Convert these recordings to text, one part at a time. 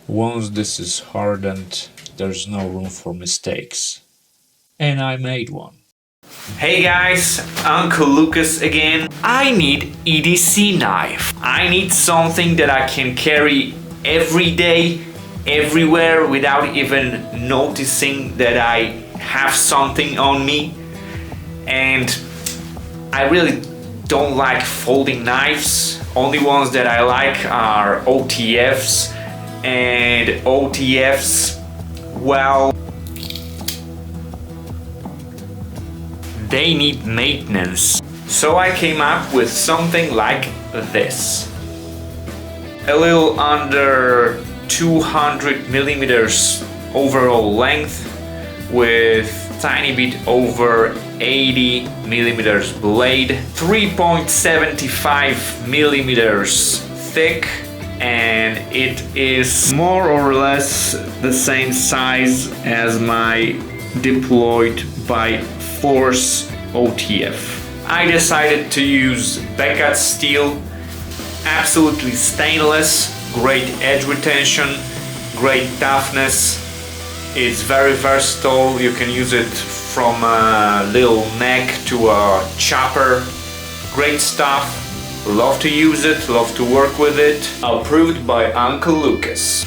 Once this is hardened, there's no room for mistakes. And I made one. Hey guys, Uncle Lucas again. I need EDC knife. I need something that I can carry every day, everywhere, without even noticing that I have something on me. And I really don't like folding knives. Only ones that I like are OTFs, and OTFs, well, they need maintenance. So I came up with something like this. A little under 200 millimeters overall length with tiny bit over 80 millimeters blade, 3.75 millimeters thick, and it is more or less the same size as my deployed by Force OTF. I decided to use Beckett steel, absolutely stainless, great edge retention, great toughness. It's very versatile. You can use it from a little neck to a chopper. Great stuff. Love to use it, love to work with it. Approved by Uncle Lucas.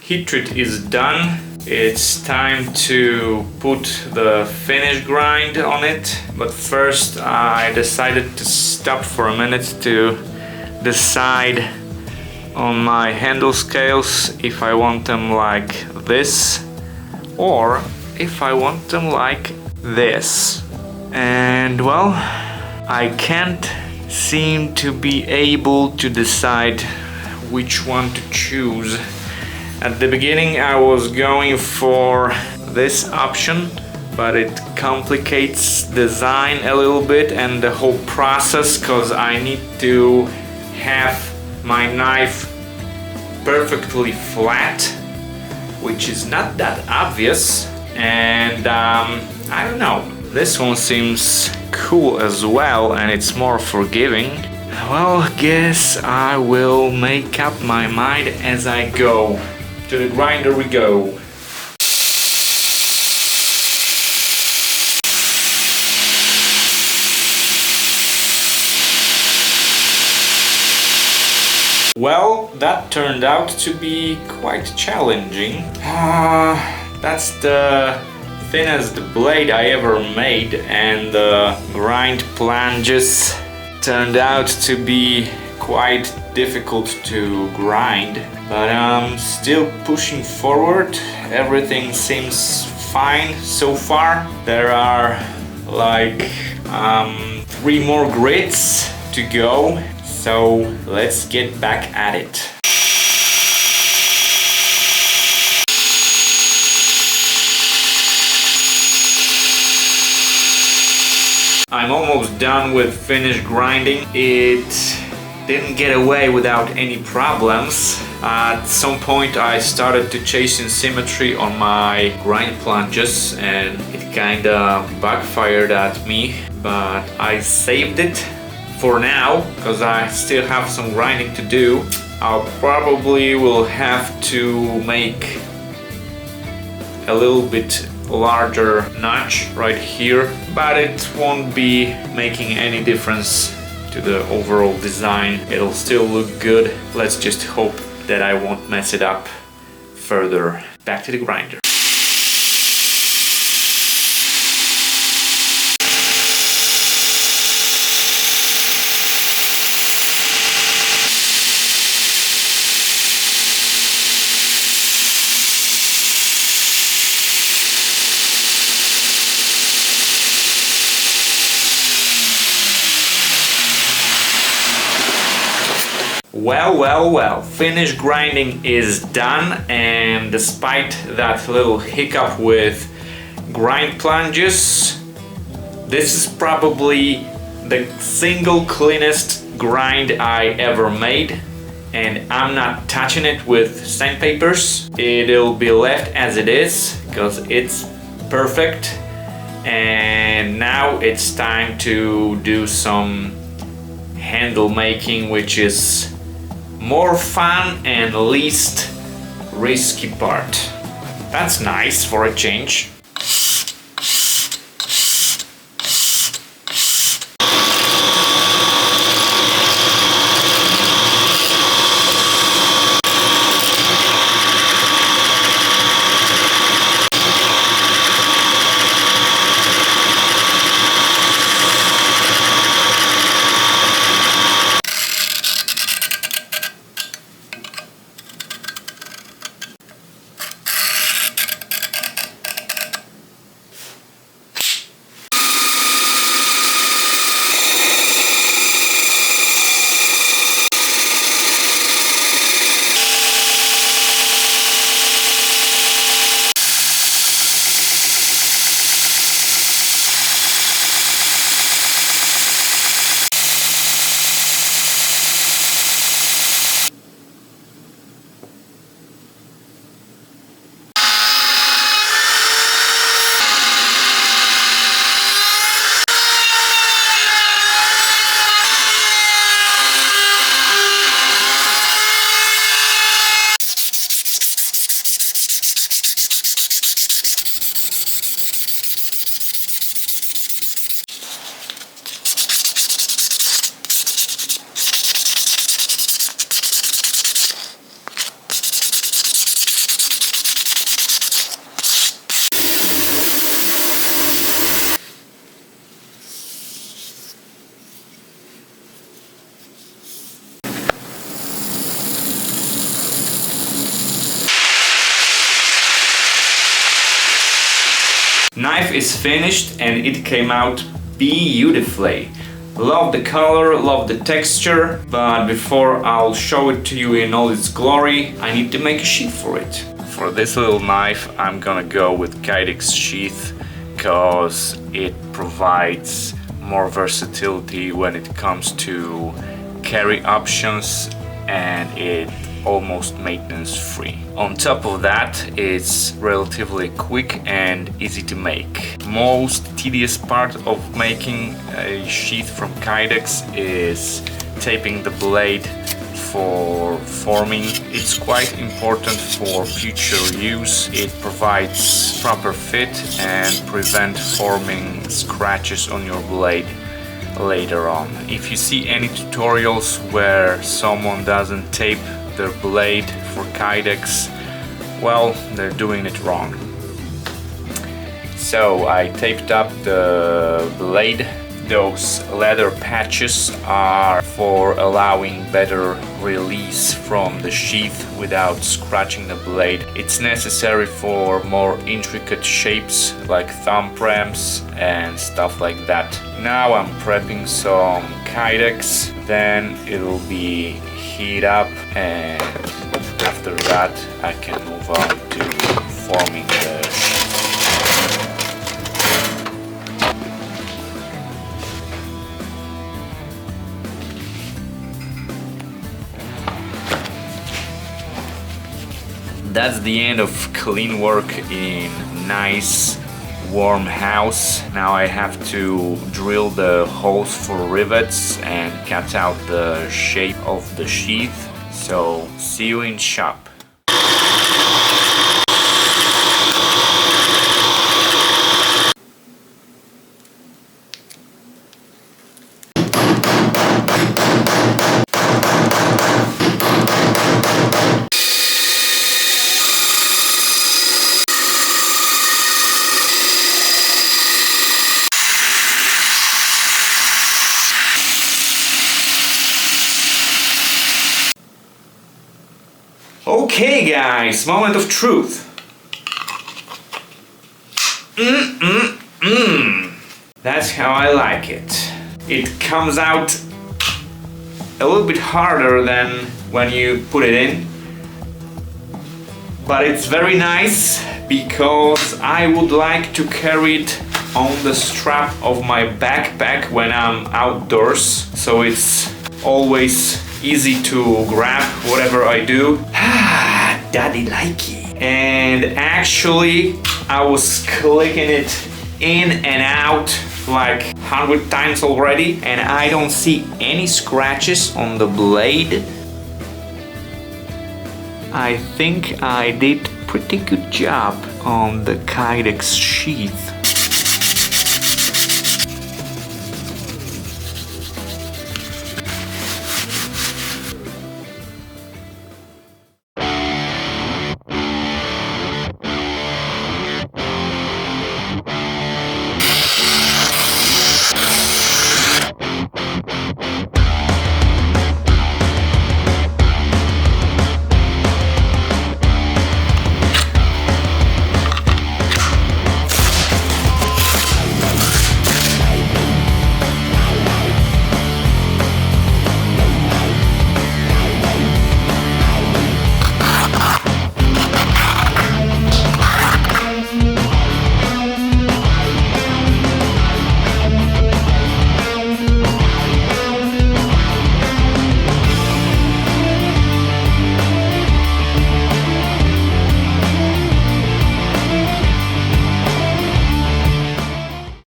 Heat treat is done. It's time to put the finish grind on it, but first I decided to stop for a minute to decide on my handle scales if I want them like this or if I want them like this. And well, I can't seem to be able to decide which one to choose. At the beginning I was going for this option, but it complicates design a little bit and the whole process, because I need to have my knife perfectly flat, which is not that obvious, and I don't know, this one seems cool as well and it's more forgiving. Well, guess I will make up my mind as I go. To the grinder we go. Well, that turned out to be quite challenging. That's the thinnest blade I ever made, and the grind planges turned out to be quite difficult to grind, but I'm still pushing forward. Everything seems fine so far. There are like 3 more grids to go, so let's get back at it. I'm almost done with finished grinding. It didn't get away without any problems. At some point I started to chase symmetry on my grind planches and it kinda backfired at me, but I saved it for now because I still have some grinding to do. I'll probably will have to make a little bit larger notch right here, but it won't be making any difference to the overall design. It'll still look good. Let's just hope that I won't mess it up further. Back to the grinder. Well, finished grinding is done, and despite that little hiccup with grind planges, this is probably the single cleanest grind I ever made, and I'm not touching it with sandpapers. It'll be left as it is because it's perfect, and now it's time to do some handle making, which is more fun and least risky part. That's nice for a change. Knife is finished and it came out beautifully. Love the color, love the texture, but before I'll show it to you in all its glory, I need to make a sheath for it. For this little knife, I'm gonna go with Kydex sheath because it provides more versatility when it comes to carry options, and it almost maintenance free. On top of that, it's relatively quick and easy to make. Most tedious part of making a sheath from Kydex is taping the blade for forming. It's quite important for future use. It provides proper fit and prevent forming scratches on your blade later on. If you see any tutorials where someone doesn't tape their blade for Kydex, well, they're doing it wrong. So I taped up the blade. Those leather patches are for allowing better release from the sheath without scratching the blade. It's necessary for more intricate shapes like thumb ramps and stuff like that. Now I'm prepping some Kydex, then it'll be heat up, and after that I can move on to forming the sheath. That's the end of clean work in nice warm house. Now I have to drill the holes for rivets and cut out the shape of the sheath. So see you in shop. Okay guys, moment of truth. That's how I like it. It comes out a little bit harder than when you put it in, but it's very nice because I would like to carry it on the strap of my backpack when I'm outdoors, so it's always easy to grab whatever I do. Daddy likey. And actually I was clicking it in and out like 100 times already, and I don't see any scratches on the blade. I think I did pretty good job on the Kydex sheath.